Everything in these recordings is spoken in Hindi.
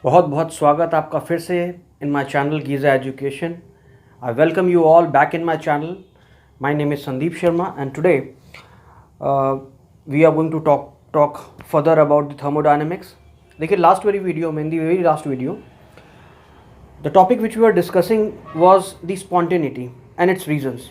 बहुत बहुत स्वागत आपका फिर से इन माय चैनल गीज़ा education. I welcome you all back in my channel. My name is Sandeep Sharma and today we are going to talk further about the thermodynamics. देखिए लास्ट वीडियो में, in the very last video, the topic which we are discussing was the spontaneity and its reasons.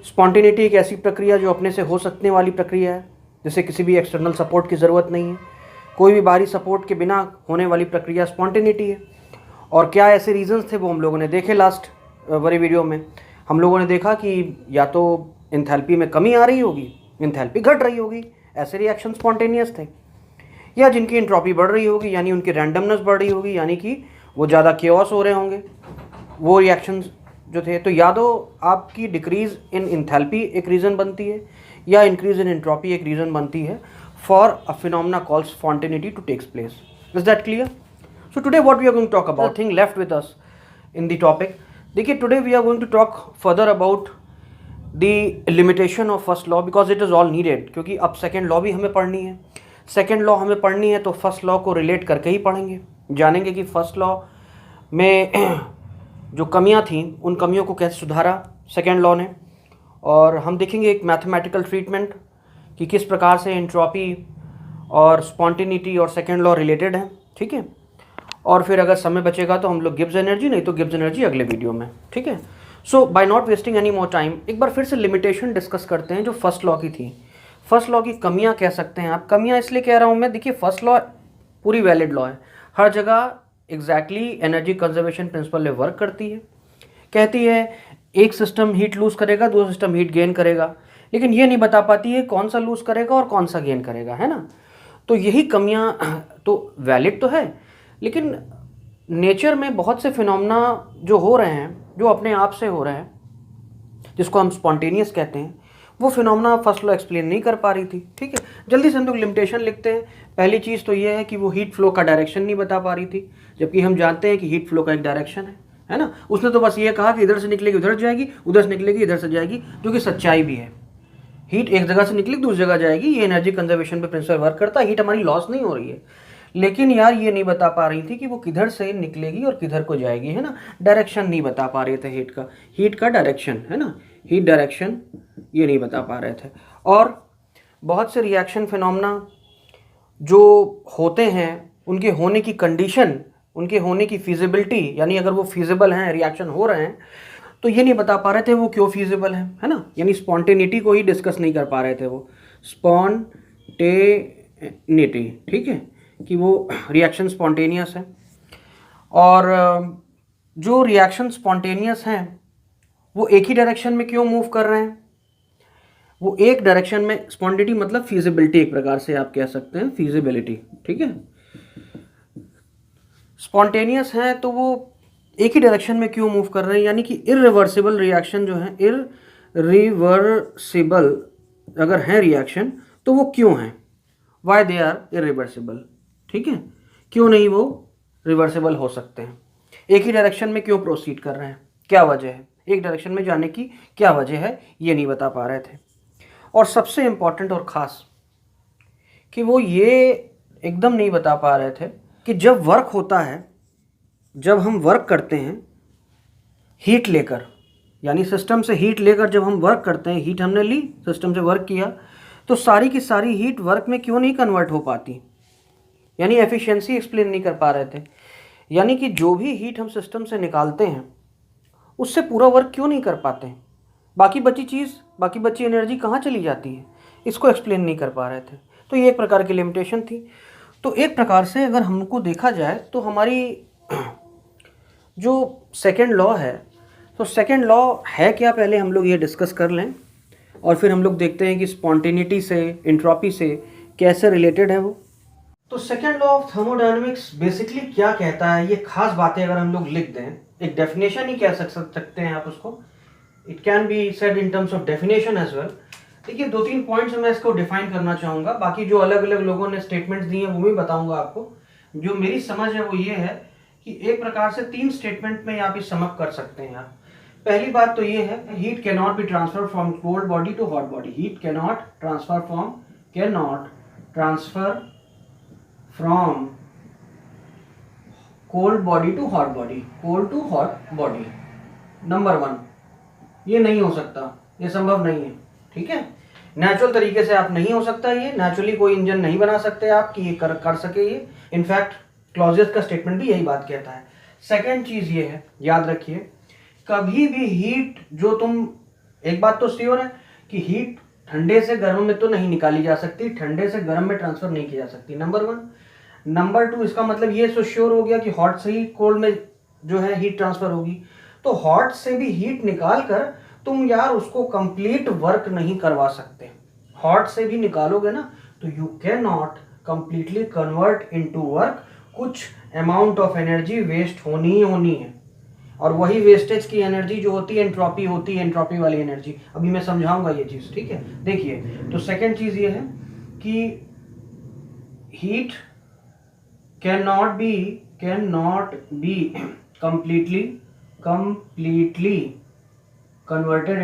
Spontaneity एक ऐसी प्रक्रिया जो अपने से हो सकने वाली प्रक्रिया है, जिसे किसी भी एक्सटर्नल सपोर्ट की ज़रूरत नहीं है। कोई भी बाहरी सपोर्ट के बिना होने वाली प्रक्रिया स्पॉन्टेनिटी है। और क्या ऐसे रीजंस थे वो हम लोगों ने देखे लास्ट वाली वीडियो में। हम लोगों ने देखा कि या तो एंथैल्पी में कमी आ रही होगी, एंथैल्पी घट रही होगी, ऐसे रिएक्शन स्पॉन्टेनियस थे, या जिनकी एंट्रोपी बढ़ रही होगी यानी उनकी रैंडमनेस बढ़ रही होगी, यानी कि वो ज़्यादा केओस हो रहे होंगे वो रिएक्शंस जो थे। तो या तो आपकी डिक्रीज इन एंथैल्पी एक रीज़न बनती है या इंक्रीज इन एंट्रोपी एक रीज़न बनती है for a phenomena called spontaneity to takes place. Is that clear? So today what we are going to talk about, thing left with us in the topic. देखिए today we are going to talk further about the limitation of first law because it is all needed, क्योंकि अब second law भी हमें पढ़नी है। second law हमें पढ़नी है तो first law को relate करके ही पढ़ेंगे, जानेंगे कि first law में जो कमियां थी उन कमियों को कैसे सुधारा second law ने, और हम देखेंगे एक मैथमेटिकल ट्रीटमेंट कि किस प्रकार से एंट्रोपी और स्पॉन्टेनिटी और सेकेंड लॉ रिलेटेड है। ठीक है, और फिर अगर समय बचेगा तो हम लोग गिब्स एनर्जी, नहीं तो गिब्स एनर्जी अगले वीडियो में। ठीक है, so by not wasting any more time एक बार फिर से लिमिटेशन डिस्कस करते हैं जो फर्स्ट लॉ की थी। फर्स्ट लॉ की कमियां कह सकते हैं आप। कमियां इसलिए कह रहा हूं मैं, देखिए फर्स्ट लॉ पूरी वैलिड लॉ है, हर जगह एग्जैक्टली एनर्जी कंजर्वेशन प्रिंसिपल में वर्क करती है। कहती है एक सिस्टम हीट लूज करेगा, दूसरा सिस्टम हीट गेन करेगा, लेकिन ये नहीं बता पाती है कौन सा लूज करेगा और कौन सा गेन करेगा, है ना। तो यही कमियां तो वैलिड तो है, लेकिन नेचर में बहुत से फिनोमेना जो हो रहे हैं, जो अपने आप से हो रहे हैं, जिसको हम स्पॉन्टेनियस कहते हैं, वो फिनोमेना फर्स्ट लॉ एक्सप्लेन नहीं कर पा रही थी। ठीक है, जल्दी से हम लोग लिमिटेशन लिखते हैं। पहली चीज़ तो ये है कि वो हीट फ्लो का डायरेक्शन नहीं बता पा रही थी, जबकि हम जानते हैं कि हीट फ्लो का एक डायरेक्शन है ना। उसने तो बस ये कहा कि इधर से निकलेगी उधर जाएगी, उधर से निकलेगी इधर से जाएगी, जो कि सच्चाई भी है। हीट एक जगह से निकली दूसरी जगह जाएगी, ये एनर्जी कंजर्वेशन पे प्रिंसिपल वर्क करता है, हीट हमारी लॉस नहीं हो रही है। लेकिन यार ये नहीं बता पा रही थी कि वो किधर से निकलेगी और किधर को जाएगी, है ना। डायरेक्शन नहीं बता पा रहे थे हीट का डायरेक्शन, है ना, हीट डायरेक्शन ये नहीं बता पा रहे थे। और बहुत से रिएक्शन फिनोमेना जो होते हैं उनके होने की कंडीशन, उनके होने की फिजिबिलिटी, यानी अगर वो फिजिबल हैं, रिएक्शन हो रहे हैं, तो ये नहीं बता पा रहे थे वो क्यों फीजिबल है ना। यानी स्पॉन्टेनिटी को ही डिस्कस नहीं कर पा रहे थे वो, स्पॉन्टेनिटी, ठीक है, कि वो रिएक्शन स्पॉन्टेनियस है। और जो रिएक्शन स्पॉन्टेनियस हैं वो एक ही डायरेक्शन में क्यों मूव कर रहे हैं, वो एक डायरेक्शन में, स्पॉन्टेनिटी मतलब फीजिबिलिटी, एक प्रकार से आप कह सकते हैं फीजिबिलिटी। ठीक है, स्पॉन्टेनियस है तो वो एक ही डायरेक्शन में क्यों मूव कर रहे हैं, यानी कि इरिवर्सिबल रिएक्शन जो है, इरिवर्सिबल अगर है रिएक्शन तो वो क्यों है, वाई दे आर इरिवर्सिबल। ठीक है, क्यों नहीं वो रिवर्सिबल हो सकते हैं, एक ही डायरेक्शन में क्यों प्रोसीड कर रहे हैं, क्या वजह है, एक डायरेक्शन में जाने की क्या वजह है, ये नहीं बता पा रहे थे। और सबसे इम्पॉर्टेंट और ख़ास कि वो ये एकदम नहीं बता पा रहे थे कि जब वर्क होता है, जब हम वर्क करते हैं हीट लेकर, यानी सिस्टम से हीट लेकर जब हम वर्क करते हैं, हीट हमने ली, सिस्टम से वर्क किया, तो सारी की सारी हीट वर्क में क्यों नहीं कन्वर्ट हो पाती, यानी एफिशिएंसी एक्सप्लेन नहीं कर पा रहे थे। यानी कि जो भी हीट हम सिस्टम से निकालते हैं उससे पूरा वर्क क्यों नहीं कर पाते, बाकी बची एनर्जी कहाँ चली जाती है, इसको एक्सप्लेन नहीं कर पा रहे थे। तो ये एक प्रकार की लिमिटेशन थी। तो एक प्रकार से अगर हमको देखा जाए तो हमारी जो सेकेंड लॉ है, तो सेकेंड लॉ है क्या, पहले हम लोग ये डिस्कस कर लें और फिर हम लोग देखते हैं कि स्पॉन्टेनिटी से, एंट्रोपी से कैसे रिलेटेड है वो। तो second law of thermodynamics basically क्या कहता है, ये खास बातें अगर हम लोग लिख दें, एक डेफिनेशन ही कह सकते हैं आप उसको, it can be said in terms of definition as well. देखिए 2-3 पॉइंट्स मैं इसको डिफाइन करना चाहूँगा, बाकी जो अलग अलग लोगों ने स्टेटमेंट्स दिए हैं वो भी बताऊँगा आपको। जो मेरी समझ है वो ये है कि एक प्रकार से 3 स्टेटमेंट में आप इस समअप कर सकते हैं आप। पहली बात तो ये है, heat can not be transfer from cold body to hot body, heat can not transfer from cold body to hot body, cold to hot body, number 1, ये नहीं हो सकता, ये संभव नहीं है, ठीक है। नेचुरल तरीके से आप नहीं हो सकता, ये नेचुरली कोई इंजन नहीं बना सकते आप कि ये कर सके ये। इनफैक्ट क्लॉजेस का स्टेटमेंट भी यही बात कहता है। सेकेंड चीज ये है, याद रखिए, कभी भी हीट जो तुम, एक बात तो श्योर है कि हीट ठंडे से गर्म में तो नहीं निकाली जा सकती, ठंडे से गर्म में ट्रांसफर नहीं की जा सकती, नंबर 1। नंबर 2, इसका मतलब ये तो श्योर हो गया कि हॉट से ही कोल्ड में जो है हीट ट्रांसफर होगी, तो हॉट से भी हीट निकाल कर तुम यार उसको कंप्लीट वर्क नहीं करवा सकते। हॉट से भी निकालोगे ना तो you can not completely convert into work, कुछ अमाउंट ऑफ एनर्जी वेस्ट होनी ही होनी है, और वही वेस्टेज की एनर्जी जो होती है एंट्रोपी होती है, एंट्रोपी वाली एनर्जी। अभी मैं समझाऊंगा ये चीज, ठीक है। देखिए, तो सेकेंड चीज ये है कि heat can not B completely converted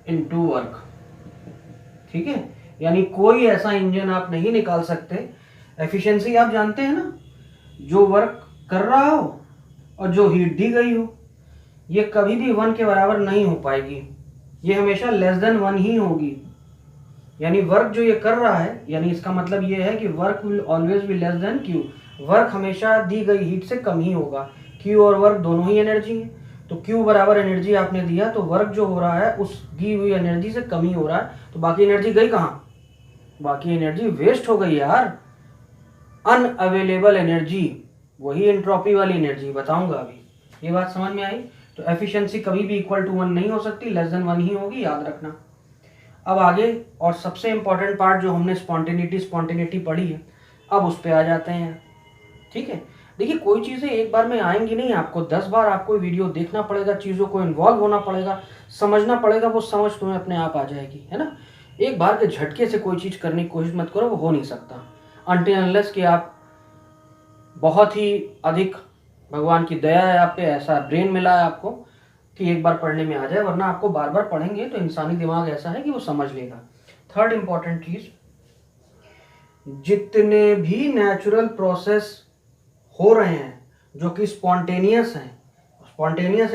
into work, ठीक है। यानी कोई ऐसा इंजन आप नहीं निकाल सकते, एफिशिएंसी आप जानते हैं ना, जो वर्क कर रहा हो और जो हीट दी गई हो, ये कभी भी 1 के बराबर नहीं हो पाएगी, ये हमेशा लेस देन 1 ही होगी। यानी वर्क जो ये कर रहा है, यानी इसका मतलब ये है कि work will always be less than Q, work हमेशा दी गई हीट से कम ही होगा। क्यू और वर्क दोनों ही एनर्जी है, तो क्यू बराबर एनर्जी आपने दिया तो वर्क जो हो रहा है उस दी हुई एनर्जी से कम ही हो रहा है, तो बाकी एनर्जी गई कहाँ? बाकी एनर्जी वेस्ट हो गई यार, अनअवेलेबल एनर्जी, वही एंट्रोपी वाली एनर्जी, बताऊंगा अभी। ये बात समझ में आई? तो एफिशिएंसी कभी भी इक्वल टू 1 नहीं हो सकती, लेस देन 1 ही होगी, याद रखना। अब आगे और सबसे इंपॉर्टेंट पार्ट जो हमने स्पॉन्टेनिटी पढ़ी है, अब उस पर आ जाते हैं, ठीक है। देखिए, कोई चीज़ें एक बार में आएंगी नहीं, आपको 10 बार आपको वीडियो देखना पड़ेगा, चीज़ों को इन्वॉल्व होना पड़ेगा, समझना पड़ेगा, वो समझ तुम्हें अपने आप आ जाएगी, है ना। एक बार के झटके से कोई चीज़ करने की कोशिश मत करो, वो हो नहीं सकता अनटिल अनलेस कि आप बहुत ही अधिक, भगवान की दया है आप पे, ऐसा ब्रेन मिला है आपको कि एक बार पढ़ने में आ जाए, वरना आपको बार बार पढ़ेंगे तो इंसानी दिमाग ऐसा है कि वो समझ लेगा। थर्ड इंपॉर्टेंट चीज, जितने भी नेचुरल प्रोसेस हो रहे हैं जो कि स्पॉन्टेनियस है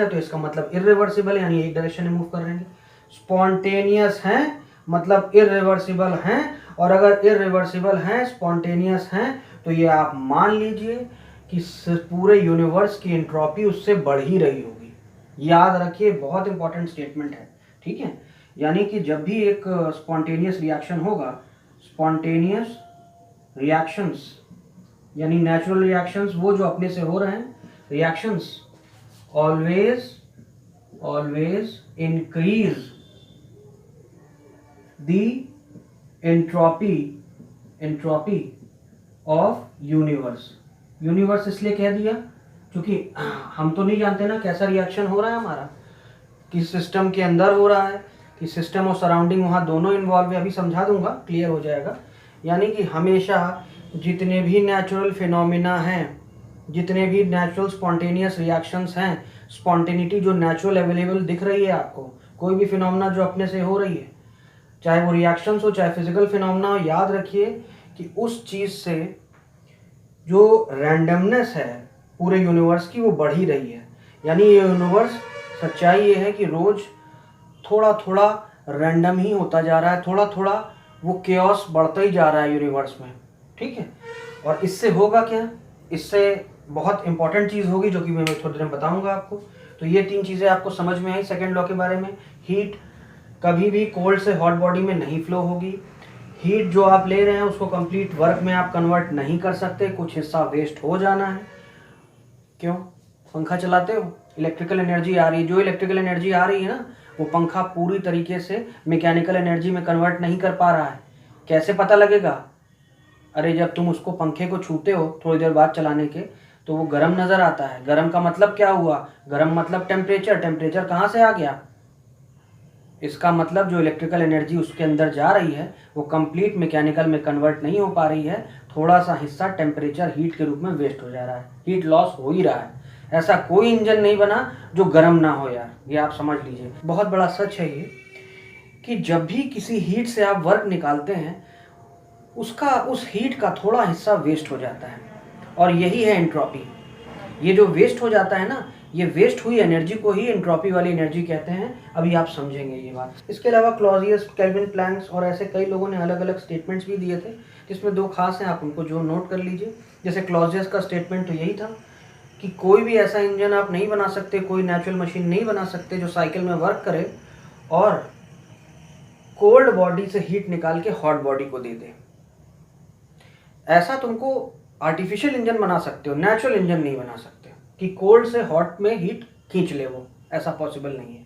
तो इसका मतलब इर्रिवर्सिबल, यानी एक डायरेक्शन में मूव कर रहे हैं। स्पॉन्टेनियस हैं मतलब इर्रिवर्सिबल हैं, और अगर इर्रिवर्सिबल हैं, स्पॉन्टेनियस हैं, तो ये आप मान लीजिए कि पूरे यूनिवर्स की एंट्रोपी उससे बढ़ ही रही होगी। याद रखिए, बहुत इंपॉर्टेंट स्टेटमेंट है, ठीक है। यानी कि जब भी एक स्पॉन्टेनियस रिएक्शन होगा, स्पॉन्टेनियस रिएक्शंस यानी नेचुरल रिएक्शंस, वो जो अपने से हो रहे हैं reactions, always increase the entropy of universe इसलिए कह दिया क्योंकि हम तो नहीं जानते ना कैसा रिएक्शन हो रहा है हमारा, किस सिस्टम के अंदर हो रहा है, कि सिस्टम और सराउंडिंग वहाँ दोनों इन्वॉल्व है, अभी समझा दूंगा, क्लियर हो जाएगा। यानी कि हमेशा जितने भी नेचुरल फिनोमिना हैं, जितने भी नेचुरल स्पॉन्टेनियस रिएक्शंस हैं, स्पॉन्टेनिटी जो नेचुरल अवेलेबल दिख रही है आपको, कोई भी फिनोमिना जो अपने से हो रही है, चाहे वो रिएक्शंस हो चाहे फिजिकल फिनोमिना हो, याद रखिए कि उस चीज़ से जो रैंडमनेस है पूरे यूनिवर्स की वो बढ़ ही रही है। यानी ये यूनिवर्स, सच्चाई ये है कि रोज थोड़ा थोड़ा रैंडम ही होता जा रहा है, थोड़ा थोड़ा वो केओस बढ़ता ही जा रहा है यूनिवर्स में, ठीक है। और इससे होगा क्या, इससे बहुत इंपॉर्टेंट चीज़ होगी जो कि मैं थोड़ी देर में बताऊंगा आपको। तो ये 3 चीज़ें आपको समझ में आई सेकेंड लॉ के बारे में। हीट कभी भी कोल्ड से हॉट बॉडी में नहीं फ्लो होगी, हीट जो आप ले रहे हैं उसको कंप्लीट वर्क में आप कन्वर्ट नहीं कर सकते, कुछ हिस्सा वेस्ट हो जाना है। क्यों? पंखा चलाते हो, इलेक्ट्रिकल एनर्जी आ रही है, जो इलेक्ट्रिकल एनर्जी आ रही है ना, वो पंखा पूरी तरीके से मैकेनिकल एनर्जी में कन्वर्ट नहीं कर पा रहा है। कैसे पता लगेगा? अरे जब तुम उसको पंखे को छूते हो थोड़ी देर बाद चलाने के, तो वो गर्म नज़र आता है। गर्म का मतलब क्या हुआ? गर्म मतलब टेम्परेचर, टेम्परेचर कहाँ से आ गया? इसका मतलब जो इलेक्ट्रिकल एनर्जी उसके अंदर जा रही है वो कंप्लीट मैकेनिकल में कन्वर्ट नहीं हो पा रही है, थोड़ा सा हिस्सा टेम्परेचर हीट के रूप में वेस्ट हो जा रहा है, हीट लॉस हो ही रहा है। ऐसा कोई इंजन नहीं बना जो गर्म ना हो यार, ये आप समझ लीजिए। बहुत बड़ा सच है ये कि जब भी किसी हीट से आप वर्क निकालते हैं, उसका उस हीट का थोड़ा हिस्सा वेस्ट हो जाता है, और यही है एंट्रोपी। ये जो वेस्ट हो जाता है ना, ये वेस्ट हुई एनर्जी को ही एंट्रोपी वाली एनर्जी कहते हैं। अभी आप समझेंगे ये बात। इसके अलावा क्लॉजियस, केल्विन प्लैंक्स और ऐसे कई लोगों ने अलग अलग स्टेटमेंट्स भी दिए थे, जिसमें दो खास हैं, आप उनको जो नोट कर लीजिए। जैसे क्लॉजियस का स्टेटमेंट तो यही था कि कोई भी ऐसा इंजन आप नहीं बना सकते, कोई नेचुरल मशीन नहीं बना सकते जो साइकिल में वर्क करे और कोल्ड बॉडी से हीट निकाल के हॉट बॉडी को दे दे। ऐसा तुमको आर्टिफिशियल इंजन बना सकते हो, नेचुरल इंजन नहीं बना सकते कि कोल्ड से हॉट में हीट खींच ले, वो ऐसा पॉसिबल नहीं है।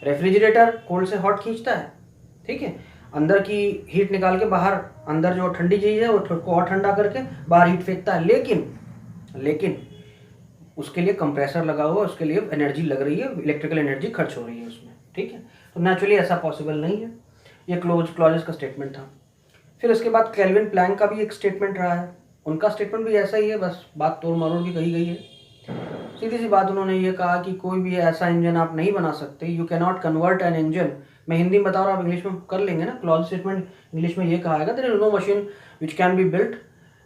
रेफ्रिजरेटर कोल्ड से हॉट खींचता है, ठीक है, अंदर की हीट निकाल के बाहर, अंदर जो ठंडी चीज़ है वो और ठंडा करके बाहर हीट फेंकता है, लेकिन उसके लिए कंप्रेसर लगा हुआ, उसके लिए एनर्जी लग रही है, इलेक्ट्रिकल एनर्जी खर्च हो रही है उसमें, ठीक है। तो नेचुरली ऐसा पॉसिबल नहीं है। ये क्लॉजेस का स्टेटमेंट था। फिर उसके बाद केल्विन प्लैंक का भी एक स्टेटमेंट रहा है, उनका स्टेटमेंट भी ऐसा ही है, बस बात तोड़ मरोड़ की कही गई है। सीधी सी बात, उन्होंने ये कहा कि कोई भी ऐसा इंजन आप नहीं बना सकते, you can not convert N engine. मैं हिंदी में बता रहा हूँ, आप इंग्लिश में कर लेंगे ना। क्लॉज स्टेटमेंट इंग्लिश में ये कहा है, there is no machine which can be built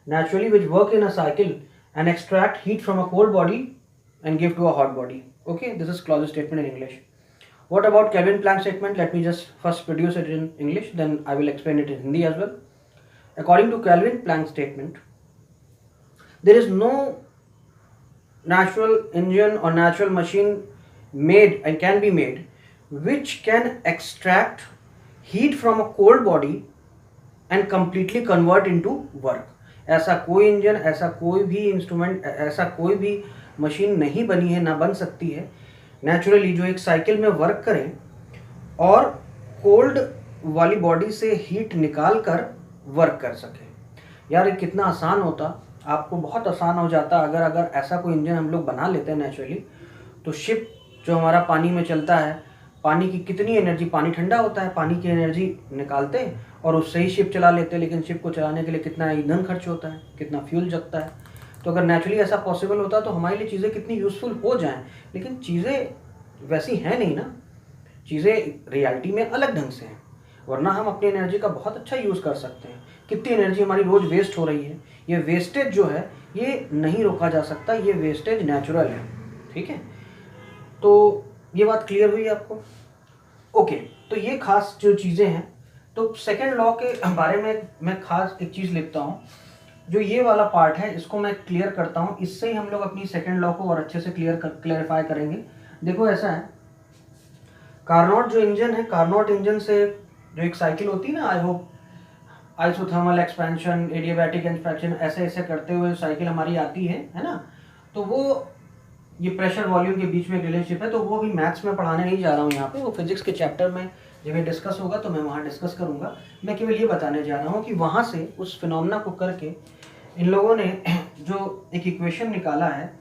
naturally which work in a cycle and extract heat from a cold body and give to a hot body. Okay, this is clause statement in English. What about Kelvin Planck statement? Let me just first produce it in English, then I will explain it in Hindi as well. According to Kelvin Planck statement, there is no natural engine or natural machine made and can be made which can extract heat from a cold body and completely convert into work. ऐसा कोई इंजन, ऐसा कोई भी इंस्ट्रूमेंट, ऐसा कोई भी मशीन नहीं बनी है, ना बन सकती है नेचुरली, जो एक साइकिल में वर्क करे और कोल्ड वाली बॉडी से हीट निकाल कर वर्क कर सके। यार ये कितना आसान होता, आपको बहुत आसान हो जाता अगर ऐसा कोई इंजन हम लोग बना लेते हैं नेचुरली। तो शिप जो हमारा पानी में चलता है, पानी की कितनी एनर्जी, पानी ठंडा होता है, पानी की एनर्जी निकालते और उससे ही शिप चला लेते, लेकिन शिप को चलाने के लिए कितना ईंधन खर्च होता है, कितना फ्यूल जगता है। तो अगर नेचुरली ऐसा पॉसिबल होता तो हमारे लिए चीज़ें कितनी यूज़फुल हो जाएं, लेकिन चीज़ें वैसी हैं नहीं ना, चीज़ें रियलिटी में अलग ढंग से हैं, वरना हम अपनी एनर्जी का बहुत अच्छा यूज़ कर सकते हैं। कितनी एनर्जी हमारी रोज़ वेस्ट हो रही है, ये वेस्टेज जो है ये नहीं रोका जा सकता, ये वेस्टेज नेचुरल है, ठीक है। तो ये बात क्लियर हुई आपको? ओके, तो ये खास जो चीज़ें हैं, तो सेकेंड लॉ के बारे में मैं खास एक चीज़ लिखता हूँ, जो ये वाला पार्ट है इसको मैं क्लियर करता हूँ, इससे ही हम लोग अपनी सेकेंड लॉ को और अच्छे से क्लियरिफाई करेंगे। देखो ऐसा है, कार्नोट जो इंजन है, कार्नोट इंजन से जो एक साइकिल होती है ना, आइसोथर्मल एक्सपेंशन, एडियाबैटिक एक्सपेंशन, ऐसे ऐसे करते हुए साइकिल हमारी आती है ना। तो वो ये प्रेशर वॉल्यूम के बीच में एक रिलेशनशिप है, तो वो भी मैथ्स में पढ़ाने नहीं जा रहा हूँ यहाँ पे, वो फिजिक्स के चैप्टर में जब ये डिस्कस होगा तो मैं वहाँ डिस्कस करूँगा। मैं केवल ये बताने जा रहा हूँ कि वहाँ से उस फिनोमेना को करके इन लोगों ने जो एक इक्वेशन निकाला है,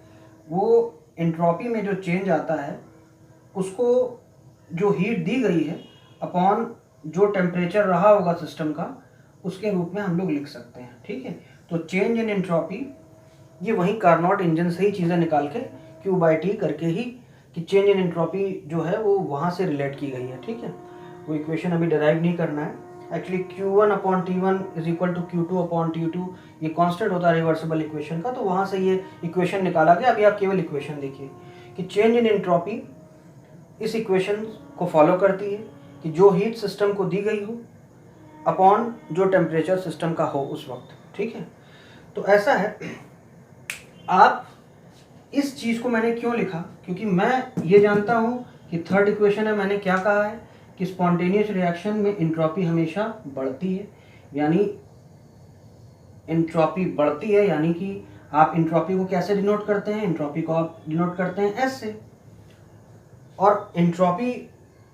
वो एंट्रोपी में जो चेंज आता है उसको जो हीट दी गई है अपॉन जो टेम्परेचर रहा होगा सिस्टम का, उसके रूप में हम लोग लिख सकते हैं, ठीक है। तो चेंज इन एंट्रोपी, ये वही कार्नोट इंजन से ही चीज़ें निकाल के Q/T करके ही कि चेंज इन एंट्रोपी जो है वो वहाँ से रिलेट की गई है, ठीक है। वो इक्वेशन अभी डिराइव नहीं करना है। Actually Q1/T1 is equal to Q2/T2, ये कांस्टेंट होता है रिवर्सिबल इक्वेशन का, तो वहाँ से ये इक्वेशन निकाला गया। अभी आप केवल इक्वेशन देखिए कि चेंज इन एंट्रोपी इस इक्वेशन को फॉलो करती है कि जो हीट सिस्टम को दी गई हो अपॉन जो टेम्परेचर सिस्टम का हो उस वक्त, ठीक है। तो ऐसा है, आप इस चीज़ को मैंने क्यों लिखा, क्योंकि मैं ये जानता हूँ कि थर्ड इक्वेशन है, मैंने क्या कहा है कि स्पॉन्टेनियस रिएक्शन में एंट्रोपी हमेशा बढ़ती है, यानी एंट्रोपी बढ़ती है, यानी कि आप एंट्रोपी को कैसे डिनोट करते हैं, एंट्रोपी को आप डिनोट करते हैं एस से। और एंट्रोपी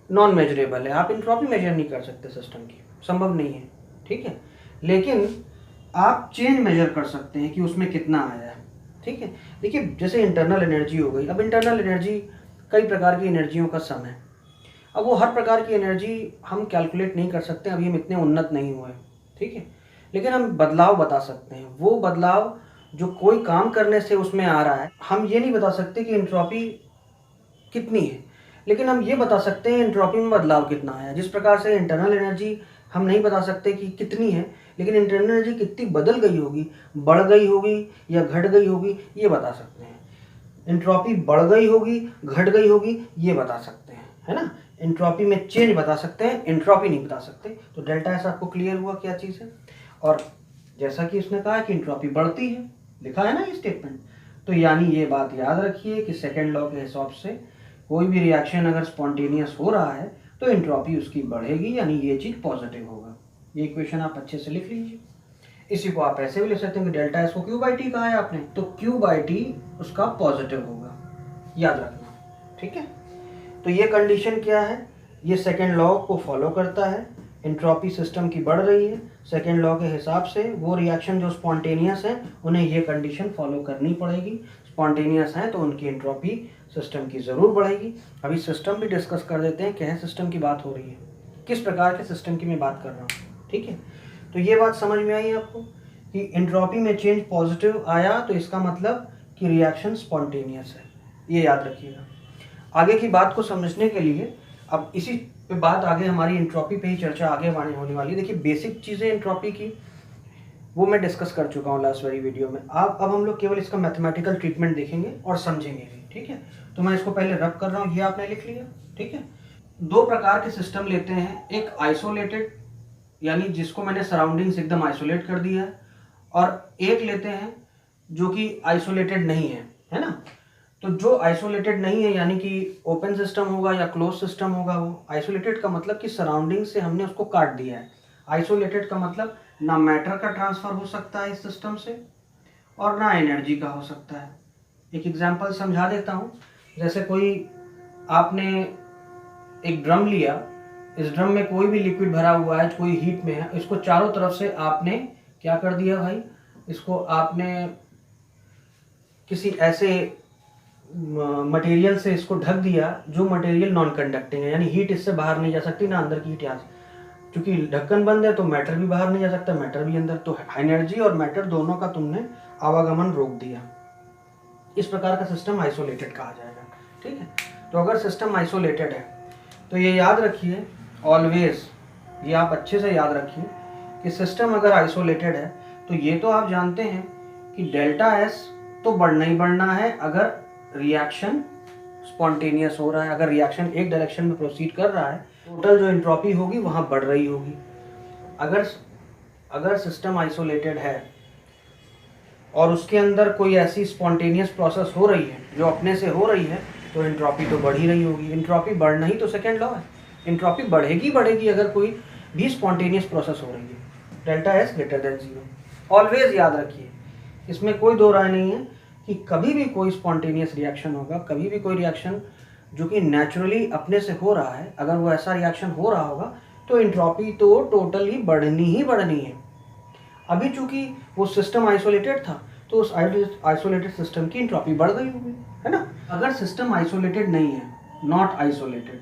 नॉन मेजरेबल है, आप एंट्रोपी मेजर नहीं कर सकते सिस्टम की, संभव नहीं है, ठीक है। लेकिन आप चेंज मेजर कर सकते हैं कि उसमें कितना आया है, ठीक है। देखिए जैसे इंटरनल एनर्जी हो गई, अब इंटरनल एनर्जी कई प्रकार की एनर्जियों का सम है। अब वो हर प्रकार की एनर्जी हम कैलकुलेट नहीं कर सकते, अभी हम इतने उन्नत नहीं हुए, ठीक है। लेकिन हम बदलाव बता सकते हैं, वो बदलाव जो कोई काम करने से उसमें आ रहा है। हम ये नहीं बता सकते कि एंट्रोपी कितनी है, लेकिन हम ये बता सकते हैं एंट्रोपी में बदलाव कितना आया। जिस प्रकार से इंटरनल एनर्जी हम नहीं बता सकते कि कितनी है, लेकिन इंटरनल एनर्जी कितनी बदल गई होगी, बढ़ गई होगी या घट गई होगी, ये बता सकते हैं। एंट्रोपी बढ़ गई होगी, घट गई होगी, ये बता सकते हैं, है ना। एंट्रोपी में चेंज बता सकते हैं, एंट्रोपी नहीं बता सकते। तो डेल्टा एस आपको क्लियर हुआ क्या चीज़ है। और जैसा कि उसने कहा कि एंट्रोपी बढ़ती है, लिखा है ना ये स्टेटमेंट, तो यानी ये बात याद रखिए कि सेकेंड लॉ के हिसाब से कोई भी रिएक्शन अगर स्पॉन्टेनियस हो रहा है तो एंट्रोपी उसकी बढ़ेगी, यानी ये चीज़ पॉजिटिव होगा। ये इक्वेशन आप अच्छे से लिख लीजिए। इसी को आप ऐसे भी लिख सकते हैं कि डेल्टा एस को क्यू बाई टी कहा है आपने, तो क्यू बाई टी उसका पॉजिटिव होगा, याद रखना, ठीक है। तो ये कंडीशन क्या है, ये सेकेंड लॉ को फॉलो करता है। एंट्रोपी सिस्टम की बढ़ रही है, सेकेंड लॉ के हिसाब से वो रिएक्शन जो स्पॉन्टेनियस है उन्हें ये कंडीशन फॉलो करनी पड़ेगी। स्पॉन्टेनियस है तो उनकी एंट्रोपी सिस्टम की ज़रूर बढ़ेगी। अभी सिस्टम भी डिस्कस कर देते हैं, क्या सिस्टम की बात हो रही है, किस प्रकार के सिस्टम की मैं बात कर रहा हूँ, ठीक है। तो ये बात समझ में आई आपको कि एंट्रोपी में चेंज पॉजिटिव आया तो इसका मतलब कि रिएक्शन स्पॉन्टेनियस है, ये याद रखिएगा। आगे की बात को समझने के लिए अब इसी पे बात आगे हमारी एंट्रोपी पे ही चर्चा आगे होने वाली है। देखिए बेसिक चीज़ें एंट्रोपी की वो मैं डिस्कस कर चुका हूँ लास्ट वाली वीडियो में। अब हम लोग केवल इसका मैथमेटिकल ट्रीटमेंट देखेंगे और समझेंगे भी, ठीक है। तो मैं इसको पहले रब कर रहा हूँ, ये आपने लिख लिया, ठीक है। दो प्रकार के सिस्टम लेते हैं, एक आइसोलेटेड यानी जिसको मैंने सराउंडिंग्स एकदम आइसोलेट कर दिया है, और एक लेते हैं जो कि आइसोलेटेड नहीं है ना। तो जो आइसोलेटेड नहीं है यानी कि ओपन सिस्टम होगा या क्लोज सिस्टम होगा, वो आइसोलेटेड का मतलब कि सराउंडिंग से हमने उसको काट दिया है। आइसोलेटेड का मतलब ना मैटर का ट्रांसफर हो सकता है इस सिस्टम से और ना एनर्जी का हो सकता है। एक एग्जांपल समझा देता हूँ। जैसे कोई आपने एक ड्रम लिया, इस ड्रम में कोई भी लिक्विड भरा हुआ है, कोई हीट में है, इसको चारों तरफ से आपने क्या कर दिया भाई, इसको आपने किसी ऐसे मटेरियल से इसको ढक दिया जो मटेरियल नॉन कंडक्टिंग है, यानी हीट इससे बाहर नहीं जा सकती, ना अंदर की हीट यहाँ से। क्योंकि ढक्कन बंद है तो मैटर भी बाहर नहीं जा सकता, मैटर भी अंदर, तो एनर्जी और मैटर दोनों का तुमने आवागमन रोक दिया। इस प्रकार का सिस्टम आइसोलेटेड कहा जाएगा, ठीक है। तो अगर सिस्टम आइसोलेटेड है तो ये याद रखिए ऑलवेज, ये आप अच्छे से याद रखिए कि सिस्टम अगर आइसोलेटेड है तो ये तो आप जानते हैं कि डेल्टा एस तो बढ़ना ही बढ़ना है अगर रिएक्शन स्पॉन्टेनियस हो रहा है। अगर रिएक्शन एक डायरेक्शन में प्रोसीड कर रहा है, टोटल जो एंट्रोपी होगी वहाँ बढ़ रही होगी। अगर सिस्टम आइसोलेटेड है और उसके अंदर कोई ऐसी स्पॉन्टेनियस प्रोसेस हो रही है जो अपने से हो रही है, तो एंट्रोपी तो बढ़ ही रही होगी। एंट्रोपी बढ़ना ही तो सेकेंड लॉ है, एंट्रोपी बढ़ेगी अगर कोई भी स्पॉन्टेनियस प्रोसेस हो रही है। Delta S greater than zero, always याद रखिए, इसमें कोई दो राय नहीं है कि कभी भी कोई स्पॉन्टेनियस रिएक्शन होगा, कभी भी कोई रिएक्शन जो कि नेचुरली अपने से हो रहा है, अगर वो ऐसा रिएक्शन हो रहा होगा तो एंट्रोपी तो टोटली बढ़नी ही बढ़नी है। अभी चूंकि वो सिस्टम आइसोलेटेड था तो उस आइसोलेटेड सिस्टम की एंट्रोपी बढ़ गई होगी, है ना। अगर सिस्टम आइसोलेटेड नहीं है, नॉट आइसोलेटेड,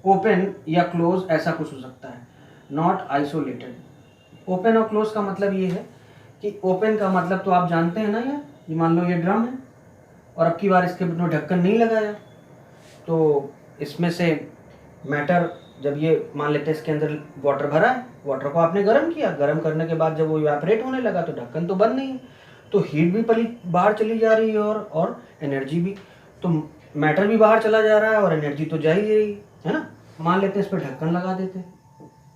ओपन या क्लोज ऐसा कुछ हो सकता है, नॉट आइसोलेटेड। ओपन और क्लोज का मतलब ये है कि ओपन का मतलब तो आप जानते हैं ना, ये मान लो ये ड्रम है और अब की बार इसके में ढक्कन नहीं लगाया तो इसमें से मैटर, जब ये मान लेते हैं इसके अंदर वाटर भरा है, वाटर को आपने गर्म किया, गर्म करने के बाद जब वो इवेपोरेट होने लगा तो ढक्कन तो बंद नहीं है, तो हीट भी बाहर चली जा रही है और एनर्जी भी, तो मैटर भी बाहर चला जा रहा है और एनर्जी तो जा ही रही है ना। मान लेते हैं इस पर ढक्कन लगा देते,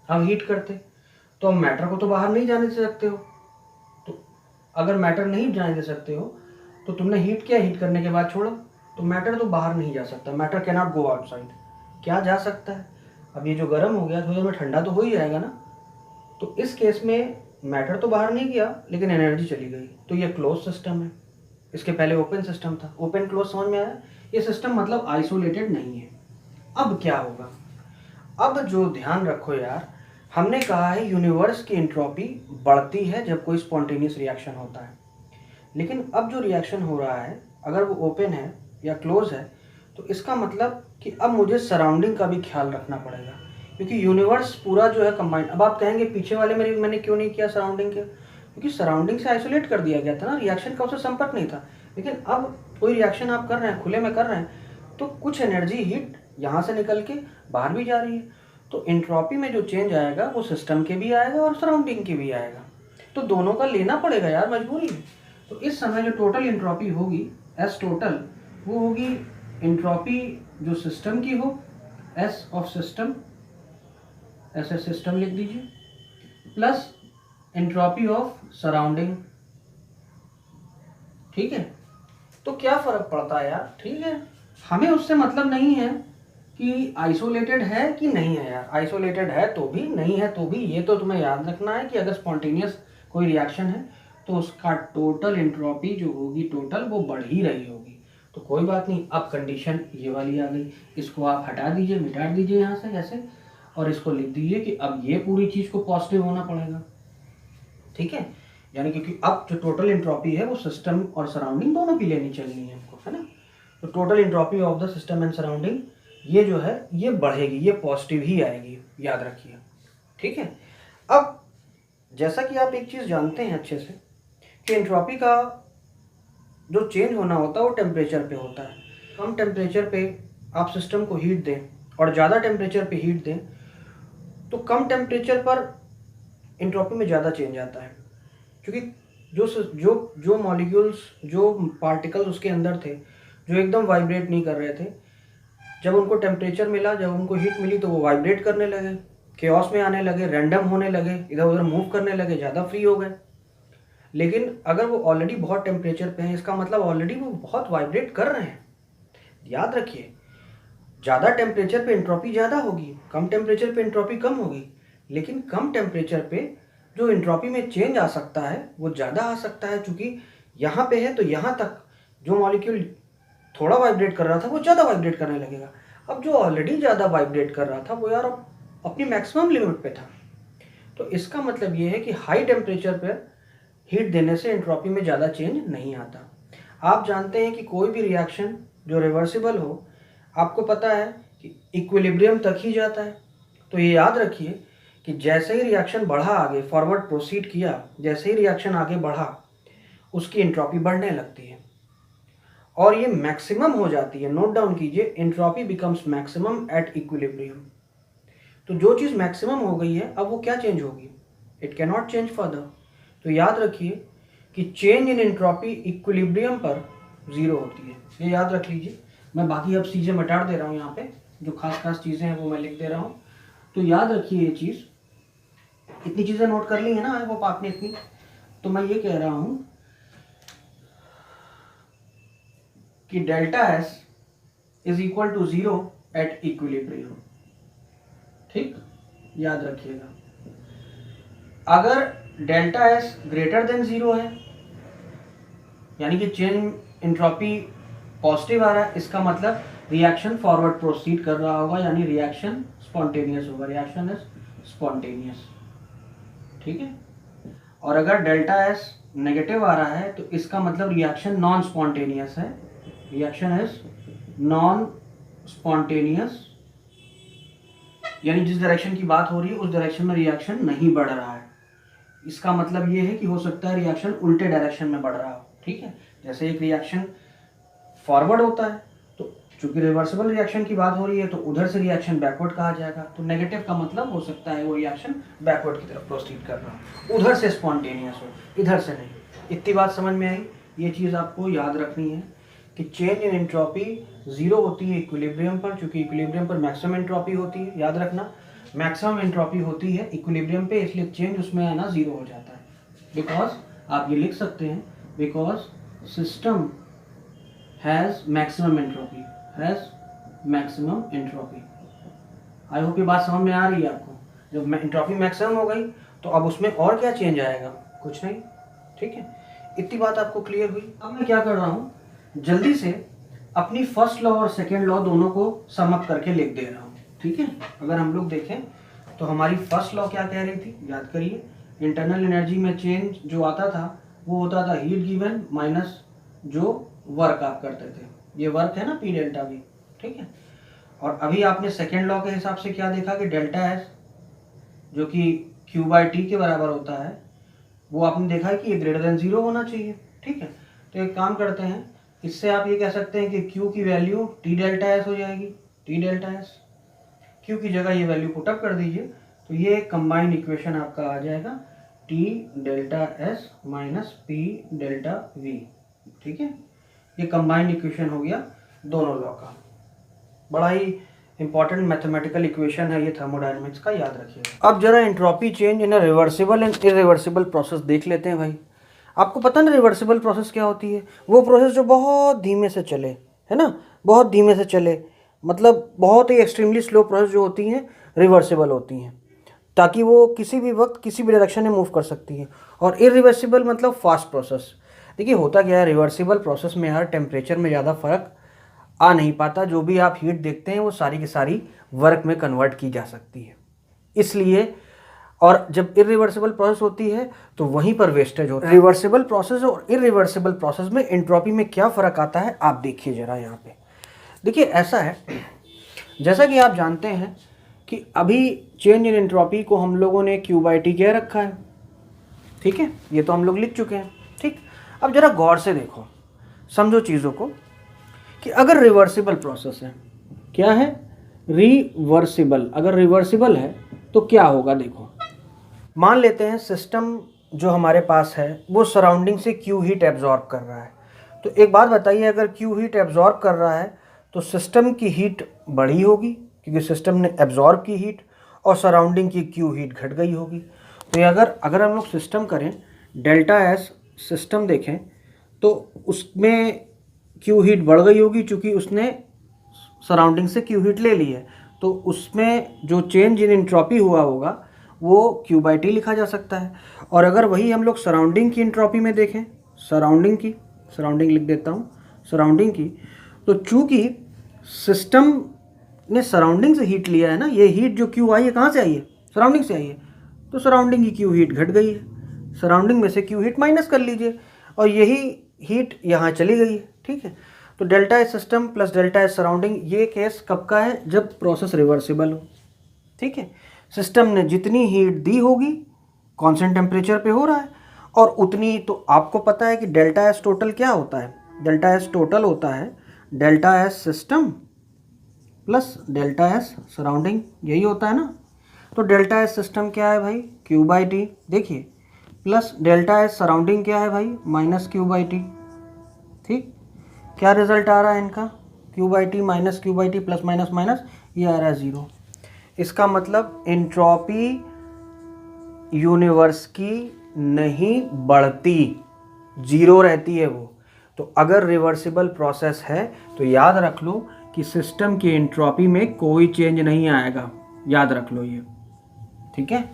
अब हीट करते, तो अब मैटर को तो बाहर नहीं जाने दे सकते हो। तो अगर मैटर नहीं जाने दे सकते हो तो तुमने हीट किया, हीट करने के बाद छोड़ा, तो मैटर तो बाहर नहीं जा सकता, matter can not go outside. क्या जा सकता है, अब ये जो गर्म हो गया थोड़ी देर में ठंडा तो हो ही जाएगा ना, तो इस केस में मैटर तो बाहर नहीं गया लेकिन एनर्जी चली गई, तो ये क्लोज सिस्टम है। इसके पहले ओपन सिस्टम था, ओपन क्लोज समझ में आया। ये सिस्टम मतलब आइसोलेटेड नहीं है। अब क्या होगा, अब जो ध्यान रखो यार, हमने कहा है यूनिवर्स की एंट्रोपी बढ़ती है जब कोई स्पॉन्टेनियस रिएक्शन होता है, लेकिन अब जो रिएक्शन हो रहा है अगर वो ओपन है या क्लोज है तो इसका मतलब कि अब मुझे सराउंडिंग का भी ख्याल रखना पड़ेगा, क्योंकि यूनिवर्स पूरा जो है कंबाइंड। अब आप कहेंगे पीछे वाले में मैंने क्यों नहीं किया सराउंडिंग के, क्योंकि सराउंडिंग से आइसोलेट कर दिया गया था ना, रिएक्शन का उससे संपर्क नहीं था। लेकिन अब कोई रिएक्शन आप कर रहे हैं, खुले में कर रहे हैं, तो कुछ एनर्जी हीट यहाँ से निकल के बाहर भी जा रही है, तो एंट्रोपी में जो चेंज आएगा वो सिस्टम के भी आएगा और सराउंडिंग के भी आएगा, तो दोनों का लेना पड़ेगा यार, मजबूरी है। तो इस समय जो टोटल एंट्रोपी होगी एस टोटल, वो होगी एंट्रोपी जो सिस्टम की हो, एस ऑफ सिस्टम, ऐसे सिस्टम लिख दीजिए, प्लस एंट्रोपी ऑफ सराउंडिंग। ठीक है, तो क्या फर्क पड़ता है यार, ठीक है, हमें उससे मतलब नहीं है कि आइसोलेटेड है कि नहीं है यार, आइसोलेटेड है तो भी, नहीं है तो भी। ये तो तुम्हें याद रखना है कि अगर स्पॉन्टेनियस कोई रिएक्शन है तो उसका टोटल एंट्रोपी जो होगी टोटल वो बढ़ ही रही होगी। तो कोई बात नहीं, अब कंडीशन ये वाली आ गई, इसको आप हटा दीजिए, मिटा दीजिए यहाँ से ऐसे, और इसको लिख दीजिए कि अब ये पूरी चीज़ को पॉजिटिव होना पड़ेगा। ठीक है, यानी क्योंकि अब जो टोटल एंट्रोपी है वो सिस्टम और सराउंडिंग दोनों की लेनी चलनी है हमको, है ना। तो total entropy of the system and surrounding ये जो है ये बढ़ेगी, ये पॉजिटिव ही आएगी, याद रखिए। ठीक है, अब जैसा कि आप एक चीज़ जानते हैं अच्छे से कि एंट्रोपी का जो चेंज होना होता है वो टेम्परेचर पे होता है। कम टेम्परेचर पे आप सिस्टम को हीट दें और ज़्यादा टेम्परेचर पे हीट दें तो कम टेम्परेचर पर एंट्रोपी में ज़्यादा चेंज आता है, क्योंकि जो मॉलिक्यूल्स, जो पार्टिकल्स उसके अंदर थे जो एकदम वाइब्रेट नहीं कर रहे थे, जब उनको टेम्परेचर मिला, जब उनको हीट मिली तो वो वाइब्रेट करने लगे, केओस में आने लगे, रैंडम होने लगे, इधर उधर मूव करने लगे, ज़्यादा फ्री हो गए। लेकिन अगर वो ऑलरेडी बहुत टेम्परेचर पे हैं, इसका मतलब ऑलरेडी वो बहुत वाइब्रेट कर रहे हैं। याद रखिए, ज़्यादा टेम्परेचर पे एंट्रोपी ज़्यादा होगी, कम टेम्परेचर पे एंट्रोपी कम होगी, लेकिन कम टेम्परेचर पे जो एंट्रोपी में चेंज आ सकता है वो ज़्यादा आ सकता है, क्योंकि यहाँ पे है तो यहाँ तक जो मॉलिक्यूल थोड़ा वाइब्रेट कर रहा था वो ज़्यादा वाइब्रेट करने लगेगा। अब जो ऑलरेडी ज़्यादा वाइब्रेट कर रहा था वो यार अपनी मैक्सिमम लिमिट पे था। तो इसका मतलब ये है कि हाई टेम्परेचर पर हीट देने से एंट्रोपी में ज़्यादा चेंज नहीं आता। आप जानते हैं कि कोई भी रिएक्शन जो रिवर्सिबल हो, आपको पता है कि इक्विलिब्रियम तक ही जाता है। तो ये याद रखिए कि जैसे ही रिएक्शन बढ़ा, आगे फॉरवर्ड प्रोसीड किया, जैसे ही रिएक्शन आगे बढ़ा उसकी एंट्रोपी बढ़ने लगती है और ये मैक्सिमम हो जाती है। नोट डाउन कीजिए, entropy becomes maximum at equilibrium. तो जो चीज़ मैक्सिमम हो गई है अब वो क्या चेंज होगी, it can not change further. तो याद रखिए कि चेंज इन एंट्रोपी इक्विलिब्रियम पर ज़ीरो होती है, ये याद रख लीजिए। मैं बाकी अब चीज़ें मिटा दे रहा हूँ, यहाँ पे जो खास चीज़ें हैं वो मैं लिख दे रहा हूँ। तो याद रखिए ये चीज़, इतनी चीज़ें नोट कर ली है ना वो आपने इतनी। तो मैं ये कह रहा हूँ कि delta S is equal to zero at equilibrium. ठीक, याद रखिएगा। अगर delta S greater than zero है, यानी कि चेंज एंट्रोपी पॉजिटिव आ रहा है, इसका मतलब रिएक्शन फॉरवर्ड प्रोसीड कर रहा होगा, यानी रिएक्शन स्पॉन्टेनियस होगा, रिएक्शन इज स्पॉन्टेनियस। ठीक है, और अगर डेल्टा एस नेगेटिव आ रहा है तो इसका मतलब रिएक्शन नॉन स्पॉन्टेनियस है, रिएक्शन इज नॉन स्पॉन्टेनियस, यानी जिस डायरेक्शन की बात हो रही है उस डायरेक्शन में रिएक्शन नहीं बढ़ रहा है। इसका मतलब ये है कि हो सकता है रिएक्शन उल्टे डायरेक्शन में बढ़ रहा हो। ठीक है, जैसे एक रिएक्शन फॉरवर्ड होता है तो चूंकि रिवर्सिबल रिएक्शन की बात हो रही है तो उधर से रिएक्शन बैकवर्ड कहा जाएगा। तो नेगेटिव का मतलब हो सकता है वो रिएक्शन बैकवर्ड की तरफ प्रोसीड कर रहा हो, उधर से स्पॉन्टेनियस हो, इधर से नहीं। इतनी बात समझ में आई। ये चीज़ आपको याद रखनी है कि चेंज इन एंट्रोपी ज़ीरो होती है इक्विलिब्रियम पर, चूंकि इक्विलिब्रियम पर मैक्सिमम एंट्रोपी होती है। याद रखना, मैक्सिमम एंट्रोपी होती है इक्विलिब्रियम पे, इसलिए चेंज उसमें आना ज़ीरो हो जाता है। बिकॉज आप ये लिख सकते हैं, because system has maximum entropy, has maximum entropy. I hope ये बात समझ में आ रही है आपको। जब एंट्रोपी मैक्सिमम हो गई तो अब उसमें और क्या चेंज आएगा, कुछ नहीं। ठीक है, इतनी बात आपको क्लियर हुई। अब मैं क्या कर रहा हूँ, जल्दी से अपनी फर्स्ट लॉ और सेकेंड लॉ दोनों को सम अप करके लिख दे रहा हूँ। ठीक है, अगर हम लोग देखें तो हमारी फर्स्ट लॉ क्या कह रही थी, याद करिए। इंटरनल एनर्जी में चेंज जो आता था वो होता था हीट गिवन माइनस जो वर्क आप करते थे, ये वर्क है ना पी डेल्टा वी। ठीक है, और अभी आपने सेकेंड लॉ के हिसाब से क्या देखा कि डेल्टा एस जो कि क्यू बाई टी के बराबर होता है, वो आपने देखा है कि ये ग्रेटर देन ज़ीरो होना चाहिए। ठीक है, तो एक काम करते हैं, इससे आप ये कह सकते हैं कि Q की वैल्यू टी डेल्टा एस हो जाएगी, टी डेल्टा एस। Q की जगह ये वैल्यू पुटअप कर दीजिए, तो ये कंबाइंड इक्वेशन आपका आ जाएगा T delta S minus P delta V। ठीक है, ये कंबाइंड इक्वेशन हो गया दोनों लॉ का। बड़ा ही इंपॉर्टेंट मैथमेटिकल इक्वेशन है ये थर्मोडायनेमिक्स का, याद रखिएगा। अब जरा entropy change in a reversible and irreversible process देख लेते हैं भाई। आपको पता ना रिवर्सिबल प्रोसेस क्या होती है? वो प्रोसेस जो बहुत धीमे से चले, है ना, बहुत धीमे से चले, मतलब बहुत ही एक्सट्रीमली स्लो प्रोसेस जो होती हैं रिवर्सिबल होती हैं, ताकि वो किसी भी वक्त किसी भी डायरेक्शन में मूव कर सकती है। और इरिवर्सिबल मतलब फास्ट प्रोसेस। देखिए होता क्या है, रिवर्सिबल प्रोसेस में यार टेम्परेचर में ज़्यादा फर्क आ नहीं पाता, जो भी आप हीट देखते हैं वो सारी की सारी वर्क में कन्वर्ट की जा सकती है, इसलिए। और जब इरिवर्सिबल प्रोसेस होती है तो वहीं पर वेस्टेज होता है। रिवर्सिबल प्रोसेस और इरिवर्सिबल प्रोसेस में एंट्रोपी में क्या फ़र्क आता है आप देखिए ज़रा यहाँ पे। देखिए ऐसा है, जैसा कि आप जानते हैं कि अभी चेंज इन एंट्रोपी को हम लोगों ने Q/T कह रखा है, ठीक है, ये तो हम लोग लिख चुके हैं। ठीक, अब ज़रा गौर से देखो, समझो चीज़ों को, कि अगर रिवर्सिबल प्रोसेस है, क्या है, रिवर्सिबल, अगर रिवर्सिबल है तो क्या होगा। देखो मान लेते हैं सिस्टम जो हमारे पास है वो सराउंडिंग से Q हीट एब्जॉर्ब कर रहा है, तो एक बात बताइए, अगर Q हीट एब्जॉर्ब कर रहा है तो सिस्टम की हीट बढ़ी होगी क्योंकि सिस्टम ने एब्जॉर्ब की हीट, और सराउंडिंग की Q हीट घट गई होगी। तो अगर हम लोग सिस्टम करें डेल्टा एस सिस्टम देखें तो उसमें Q हीट बढ़ गई होगी क्योंकि उसने सराउंडिंग से Q हीट ले ली है, तो उसमें जो चेंज इन एंट्रोपी हुआ होगा वो Q/T लिखा जा सकता है। और अगर वही हम लोग सराउंडिंग की एंट्रोपी में देखें, सराउंडिंग लिख देता हूँ, सराउंडिंग की, तो चूँकि सिस्टम ने सराउंडिंग से हीट लिया है ना, ये हीट जो Q आई है कहाँ से आई है, सराउंडिंग से आई है, तो सराउंडिंग की Q हीट घट गई है, सराउंडिंग में से Q हीट माइनस कर लीजिए और यही हीट यहाँ चली गई है। ठीक है, तो delta S system plus delta S surrounding, ये केस कब का है, जब प्रोसेस रिवर्सिबल हो। ठीक है, सिस्टम ने जितनी हीट दी होगी कांस्टेंट टेम्परेचर पे हो रहा है, और उतनी, तो आपको पता है कि डेल्टा एस टोटल क्या होता है, डेल्टा एस टोटल होता है delta S system plus delta S surrounding, यही होता है ना। तो डेल्टा एस सिस्टम क्या है भाई, Q/T, देखिए, प्लस डेल्टा एस सराउंडिंग क्या है भाई, माइनस Q/T। ठीक, क्या रिजल्ट आ रहा है इनका, Q/T minus Q/T plus minus minus, ये आ रहा है 0। इसका मतलब एंट्रोपी यूनिवर्स की नहीं बढ़ती, 0 रहती है वो। तो अगर रिवर्सिबल प्रोसेस है तो याद रख लो कि सिस्टम की एंट्रोपी में कोई चेंज नहीं आएगा, याद रख लो ये। ठीक है,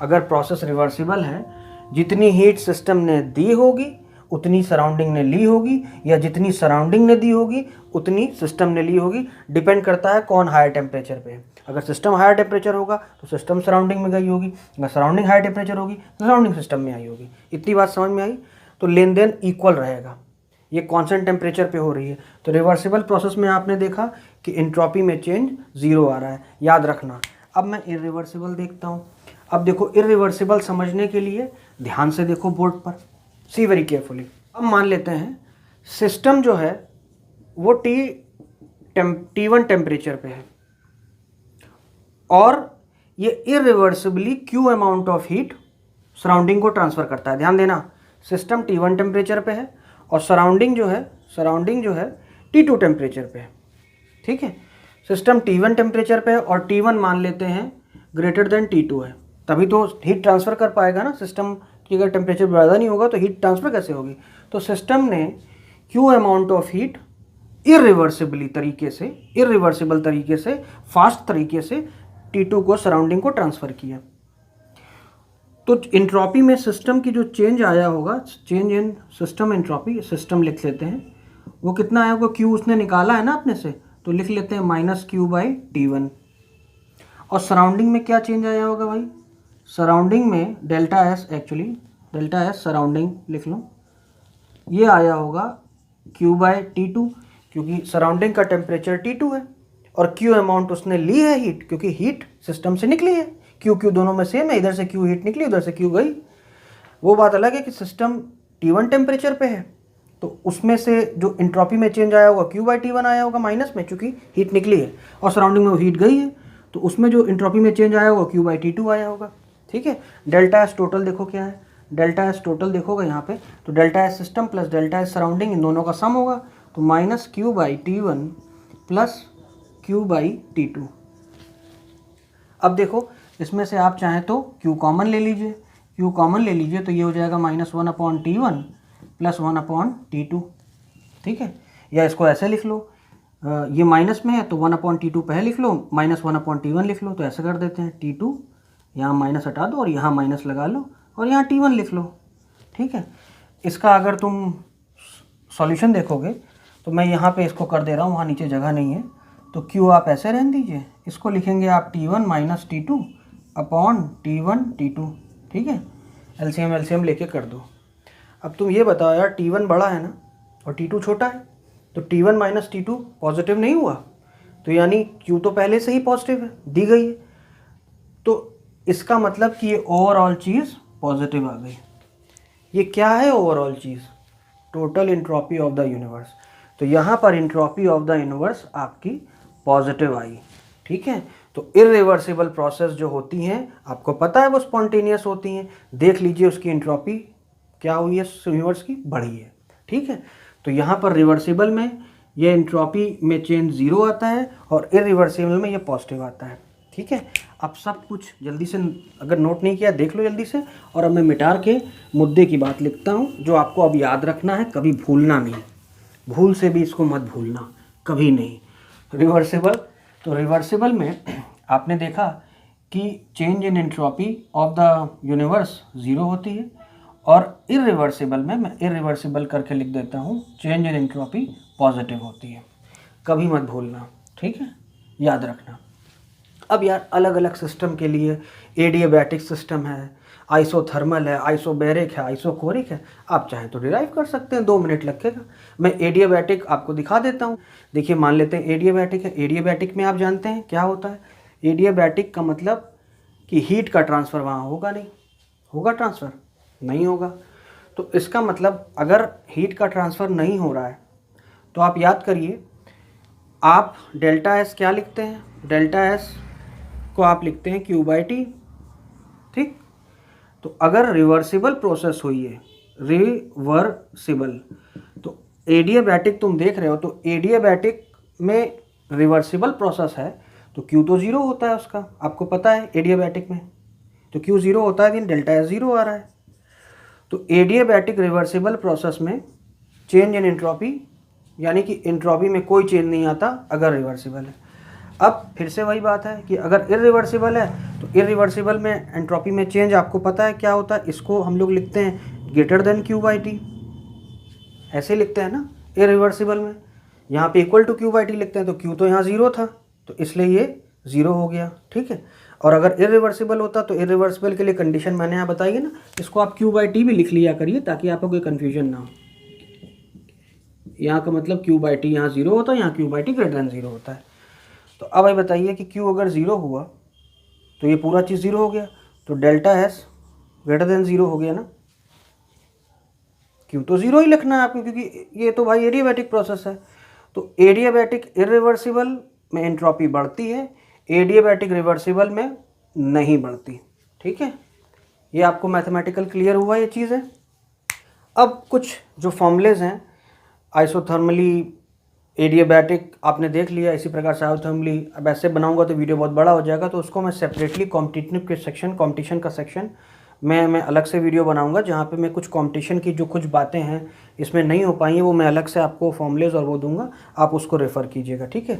अगर प्रोसेस रिवर्सिबल है, जितनी हीट सिस्टम ने दी होगी उतनी सराउंडिंग ने ली होगी, या जितनी सराउंडिंग ने दी होगी उतनी सिस्टम ने ली होगी, डिपेंड करता है कौन हायर टेम्परेचर पे है। अगर सिस्टम हायर टेम्परेचर होगा तो सिस्टम सराउंडिंग में गई होगी, अगर सराउंडिंग हायर टेम्परेचर होगी तो सराउंडिंग सिस्टम में आई होगी। इतनी बात समझ में आई, तो लेन देन इक्वल रहेगा, ये कॉन्स्टेंट टेम्परेचर पे हो रही है। तो रिवर्सिबल प्रोसेस में आपने देखा कि एंट्रोपी में चेंज 0 आ रहा है, याद रखना। अब मैं इरिवर्सिबल देखता हूँ। अब देखो इरिवर्सिबल समझने के लिए ध्यान से देखो बोर्ड पर, सी वेरी केयरफुली। अब मान लेते हैं सिस्टम जो है वो T1 टेम्परेचर पे है और ये irreversibly Q amount of heat surrounding को ट्रांसफ़र करता है। ध्यान देना, सिस्टम T1 टेम्परेचर पे है और सराउंडिंग जो है T2 टेम्परेचर पे है। ठीक है, सिस्टम T1 टेम्परेचर पे है और T1 मान लेते हैं ग्रेटर देन T2 है, तभी तो हीट ट्रांसफ़र कर पाएगा ना। सिस्टम की अगर टेम्परेचर ज़्यादा नहीं होगा तो हीट ट्रांसफ़र कैसे होगी। तो सिस्टम ने Q amount of heat irreversible तरीके से फास्ट तरीके से T2 को सराउंडिंग को ट्रांसफ़र किया। तो एंट्रोपी में सिस्टम की जो चेंज आया होगा, change in system entropy, system लिख लेते हैं, वो कितना आया होगा, Q उसने निकाला है ना अपने से, तो लिख लेते हैं माइनस Q/T1। और सराउंडिंग में क्या चेंज आया होगा भाई, सराउंडिंग में डेल्टा एस सराउंडिंग लिख लो, ये आया होगा Q/T2, क्योंकि सराउंडिंग का टेम्परेचर T2 है और Q अमाउंट उसने ली है हीट, क्योंकि हीट सिस्टम से निकली है, Q दोनों में सेम है, इधर से Q हीट निकली उधर से Q गई। वो बात अलग है कि सिस्टम T1 टेम्परेचर पे है तो उसमें से जो एंट्रोपी में चेंज आया होगा Q/T1 आया होगा माइनस में, चूँकि हीट निकली है और सराउंडिंग में वो हीट गई है, तो उसमें जो इंट्रॉपी में चेंज आया होगा Q बाई T2 आया होगा, ठीक है। डेल्टा एस टोटल देखो क्या है, डेल्टा एस टोटल देखोगे यहाँ पे, तो delta S system plus delta S surrounding, इन दोनों का सम होगा, तो minus Q by T1 plus Q by T2। अब देखो इसमें से आप चाहें तो Q कॉमन ले लीजिए, Q कॉमन ले लीजिए तो ये हो जाएगा -1/T1 प्लस 1/T2, ठीक है। या इसको ऐसे लिख लो, ये माइनस में है तो 1/T2 पहले लिख लो, -1/T1 लिख लो, तो ऐसे कर देते हैं, T2 यहाँ माइनस हटा दो और यहाँ माइनस लगा लो और यहाँ T1 लिख लो, ठीक है। इसका अगर तुम सॉल्यूशन देखोगे तो मैं यहाँ पे इसको कर दे रहा हूँ, वहाँ नीचे जगह नहीं है, तो Q आप ऐसे रहने दीजिए, इसको लिखेंगे आप T1 minus T2 upon T1 T2, ठीक है। एलसीएम लेके कर दो। अब तुम ये बताओ यार, T1 बड़ा है ना और T2 छोटा है, तो T1 माइनस T2 पॉजिटिव नहीं हुआ, तो यानी Q तो पहले से ही पॉजिटिव है, दी गई है, तो इसका मतलब कि ये ओवरऑल चीज़ पॉजिटिव आ गई। ये क्या है overall cheese? Total entropy of the universe. तो यहाँ पर इंट्रॉपी ऑफ द यूनिवर्स आपकी पॉजिटिव आई, ठीक है। तो इरिवर्सिबल प्रोसेस जो होती हैं आपको पता है वो स्पॉन्टेनियस होती हैं, देख लीजिए उसकी इंट्रॉपी क्या हुई है, यूनिवर्स की बढ़ी है, ठीक है। तो यहाँ पर रिवर्सिबल में ये इंट्रॉपी में चेंज 0 आता है और इरिवर्सिबल में ये पॉजिटिव आता है, ठीक है। अब सब कुछ जल्दी से, अगर नोट नहीं किया देख लो जल्दी से, और अब मैं मिटार के मुद्दे की बात लिखता हूँ जो आपको अब याद रखना है, कभी भूलना नहीं, भूल से भी इसको मत भूलना, कभी नहीं। रिवर्सिबल, तो रिवर्सिबल में आपने देखा कि change in entropy of the universe 0 होती है, और इरिवर्सिबल में मैं इरिवर्सिबल करके लिख देता हूँ, चेंज इन एंट्रोपी पॉजिटिव होती है, कभी मत भूलना, ठीक है, याद रखना। अब यार अलग अलग सिस्टम के लिए एडियाबैटिक सिस्टम है, आइसोथर्मल है, आइसोबैरिक है, आइसोकोरिक है, आप चाहें तो डिराइव कर सकते हैं, 2 मिनट लगेगा। मैं एडियाबैटिक आपको दिखा देता हूँ। देखिए मान लेते हैं एडियाबैटिक है, एडियाबैटिक में आप जानते हैं क्या होता है, एडियाबैटिक का मतलब कि हीट का ट्रांसफ़र वहाँ होगा नहीं, होगा ट्रांसफ़र? नहीं होगा। तो इसका मतलब अगर हीट का ट्रांसफ़र नहीं हो रहा है तो आप याद करिए, आप डेल्टा एस क्या लिखते हैं, डेल्टा एस को आप लिखते हैं Q बाई T, ठीक। तो अगर रिवर्सिबल प्रोसेस हुई है, रिवर्सिबल, तो एडियाबैटिक तुम देख रहे हो, तो एडियाबैटिक में रिवर्सिबल प्रोसेस है तो Q तो 0 होता है उसका, आपको पता है एडियाबैटिक में, तो Q 0 होता है, लेकिन डेल्टा एस 0 आ रहा है। तो एडियाबैटिक रिवर्सिबल प्रोसेस में चेंज इन एंट्रोपी, यानी कि एंट्रोपी में कोई चेंज नहीं आता अगर रिवर्सिबल है। अब फिर से वही बात है कि अगर इरिवर्सिबल है तो इरिवर्सिबल में एंट्रोपी में चेंज आपको पता है क्या होता है, इसको हम लोग लिखते हैं greater than Q by T, ऐसे लिखते हैं ना इरिवर्सिबल में, यहाँ पे equal to Q by T लिखते हैं, तो Q तो यहाँ 0 था तो इसलिए ये 0 हो गया, ठीक है। और अगर इरिवर्सिबल होता तो इरिवर्सिबल के लिए कंडीशन मैंने यहाँ बताई है ना, इसको आप Q बाई T भी लिख लिया करिए ताकि आपको कोई कन्फ्यूजन ना हो। यहाँ का मतलब Q बाई T यहाँ 0 होता है, यहाँ Q by T greater than 0 होता है। तो अब ये बताइए कि Q अगर 0 हुआ तो ये पूरा चीज़ 0 हो गया, तो डेल्टा एस ग्रेटर देन 0 हो गया ना, Q तो 0 ही लिखना है आपको क्योंकि ये तो भाई एडियाबैटिक प्रोसेस है। तो एडियाबैटिक इरिवर्सिबल में एंट्रोपी बढ़ती है, एडियाबैटिक रिवर्सिबल में नहीं बढ़ती, ठीक है। ये आपको मैथमेटिकल क्लियर हुआ ये चीज़ है। अब कुछ जो फॉर्मूलेज हैं, आइसोथर्मली एडियाबैटिक आपने देख लिया, इसी प्रकार से आइसोथर्मली, अब ऐसे बनाऊंगा तो वीडियो बहुत बड़ा हो जाएगा, तो उसको मैं सेपरेटली कॉम्पिटिटिव के सेक्शन, कॉम्पिटिशन का सेक्शन मैं अलग से वीडियो बनाऊंगा जहाँ पे मैं कुछ कॉम्पिटिशन की जो कुछ बातें हैं इसमें नहीं हो पाई हैं वो मैं अलग से आपको फॉर्मूलेज और वो दूंगा, आप उसको रेफ़र कीजिएगा, ठीक है।